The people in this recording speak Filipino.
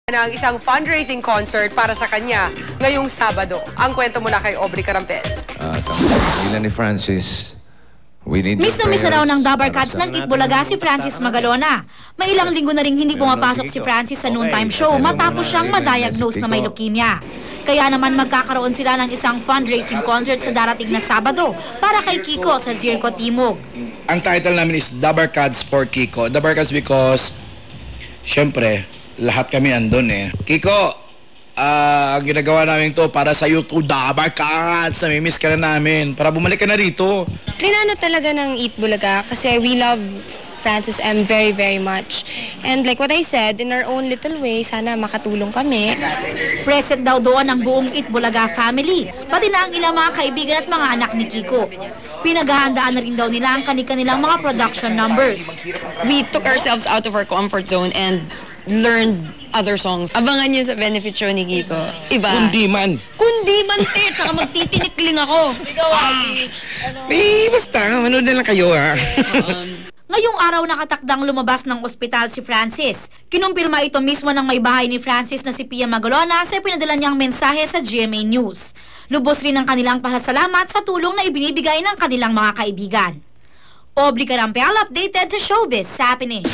ng isang fundraising concert para sa kanya ngayong Sabado. Ang kwento mula kay Aubrey Carampel. Nila ni Francis, we need Miss na miss na raw ng Dabar Cats ng Itbulaga si Francis Magalona. May ilang linggo na rin hindi pumapasok si Francis sa noontime show matapos siyang ma-diagnose na may leukemia. Kaya naman magkakaroon sila ng isang fundraising concert sa darating na Sabado para kay Kiko sa Zirco Timog. Ang title namin is Dabar Cats for Kiko. Dabar Cats because, syempre, lahat kami andun eh. Kiko, ang ginagawa namin to para sa YouTube, Dabar Cats. Namimiss ka na namin. Para bumalik ka na rito. Plinano talaga ng Eat Bulaga kasi we love Francis M very, very much. And like what I said, in our own little way, sana makatulong kami. Present daw doon ang buong Itbulaga family, pati na ang ilang mga kaibigan at mga anak ni Kiko. Pinaghahandaan na rin daw nila ang kanilang mga production numbers. We took ourselves out of our comfort zone and learned other songs. Abangan niyo sa benefit show ni Kiko. Iba. Kundi man. Kundi man, te. Tsaka magtitinikling ako. Ikaw, Basta, manood na lang kayo ha. Ngayong araw nakatakdang lumabas ng ospital si Francis. Kinumpirma ito mismo ng may bahay ni Francis na si Pia Magalona sa pinadala niyang mensahe sa GMA News. Lubos rin ang kanilang pasasalamat sa tulong na ibinibigay ng kanilang mga kaibigan. Aubrey Carampel, updated sa Showbiz Happening.